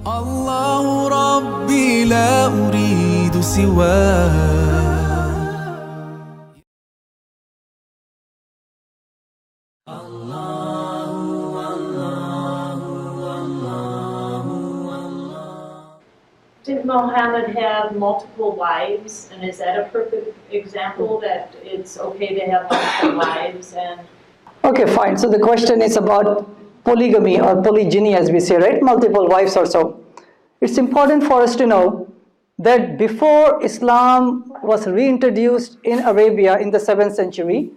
الله ربي لا أريد سواه. Did Muhammad have multiple wives, and is that a perfect example that it's okay to have multiple wives? And okay, fine. So the question is about polygamy or polygyny, as we say, right? Multiple wives or so. It's important for us to know that before Islam was reintroduced in Arabia in the 7th century,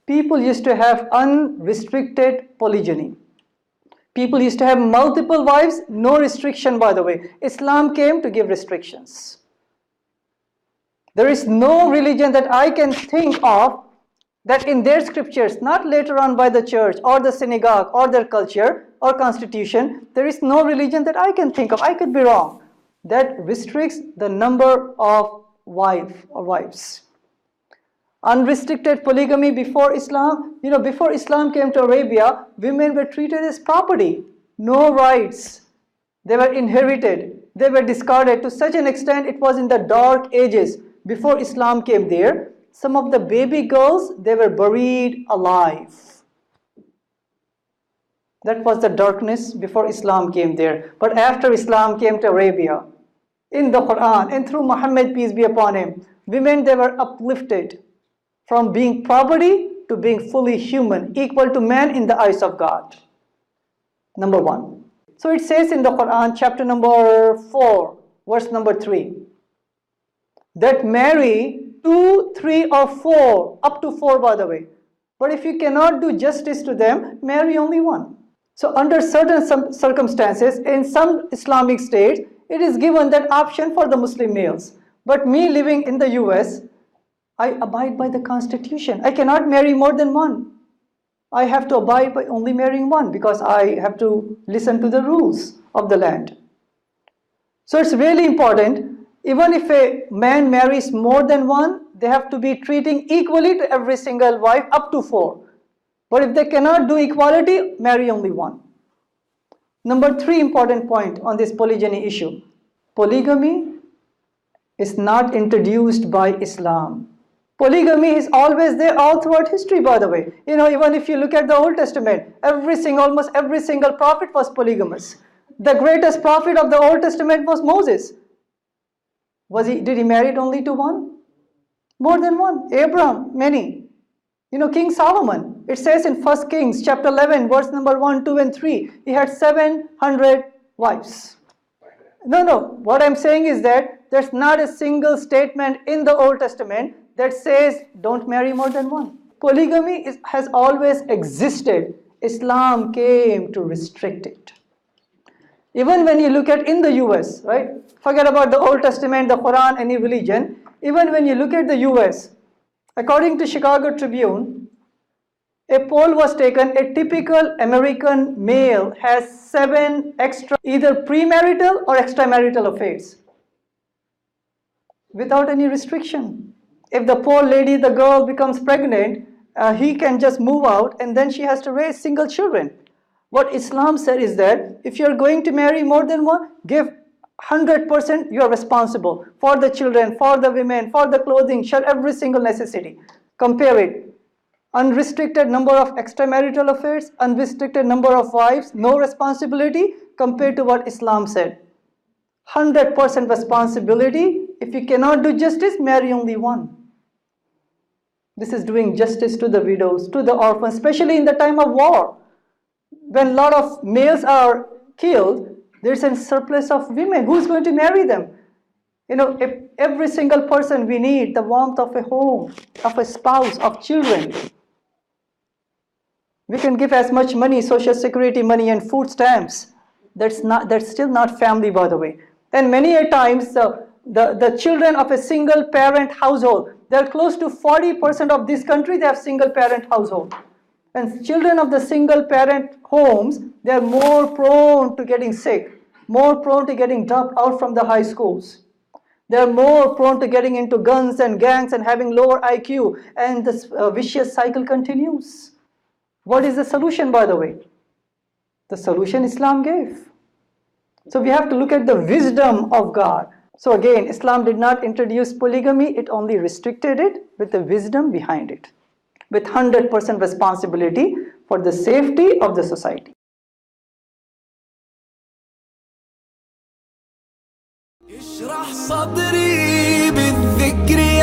people used to have unrestricted polygyny. People used to have multiple wives, no restriction, by the way. Islam came to give restrictions. There is no religion that I can think of that in their scriptures, not later on by the church or the synagogue or their culture or constitution, there is no religion that I can think of, I could be wrong, that restricts the number of wives. Unrestricted polygamy before Islam, before Islam came to Arabia, women were treated as property, no rights. They were inherited, they were discarded to such an extent it was in the dark ages before Islam came there. Some of the baby girls, they were buried alive. That was the darkness before Islam came there. But after Islam came to Arabia, in the Quran and through Muhammad, peace be upon him, women, they were uplifted from being property to being fully human, equal to man in the eyes of God. Number one. So it says in the Quran, chapter number 4, verse number 3, that marry 2, 3 or 4, up to 4 by the way. But if you cannot do justice to them, marry only one. So under certain circumstances, in some Islamic states, it is given that option for the Muslim males. But me living in the US, I abide by the constitution. I cannot marry more than one. I have to abide by only marrying one because I have to listen to the rules of the land. So it's really important, even if a man marries more than one, they have to be treating equally to every single wife up to 4. But if they cannot do equality, marry only one. Number 3 important point on this polygyny issue. Polygamy is not introduced by Islam. Polygamy is always there all throughout history, by the way. Even if you look at the Old Testament, almost every single prophet was polygamous. The greatest prophet of the Old Testament was Moses. Did he marry only to one? More than one. Abraham, many. King Solomon, it says in 1 Kings chapter 11, verse number 1, 2 and 3, he had 700 wives. No, what I'm saying is that there's not a single statement in the Old Testament that says don't marry more than one. Polygamy has always existed. Islam came to restrict it. Even when you look at in the US, right? Forget about the Old Testament, the Quran, any religion. Even when you look at the US, according to Chicago Tribune, a poll was taken, a typical American male has 7 extra, either premarital or extramarital affairs, without any restriction. If the poor lady, the girl becomes pregnant, he can just move out and then she has to raise single children. What Islam said is that if you're going to marry more than one, give 100%, you are responsible for the children, for the women, for the clothing, share every single necessity. Compare it. Unrestricted number of extramarital affairs, unrestricted number of wives, no responsibility, compared to what Islam said. 100% responsibility. If you cannot do justice, marry only one. This is doing justice to the widows, to the orphans, especially in the time of war. When a lot of males are killed, there's a surplus of women. Who's going to marry them? If every single person, we need the warmth of a home, of a spouse, of children. We can give as much money, social security money and food stamps. That's still not family, by the way. And many a times, the children of a single parent household, they're close to 40% of this country, they have single parent household. And children of the single parent homes, they're more prone to getting sick, more prone to getting dropped out from the high schools. They're more prone to getting into guns and gangs and having lower IQ, and this vicious cycle continues. What is the solution, by the way? The solution Islam gave. So we have to look at the wisdom of God. So again, Islam did not introduce polygamy, it only restricted it with the wisdom behind it, with 100% responsibility for the safety of the society. اشرح صدري بالذكر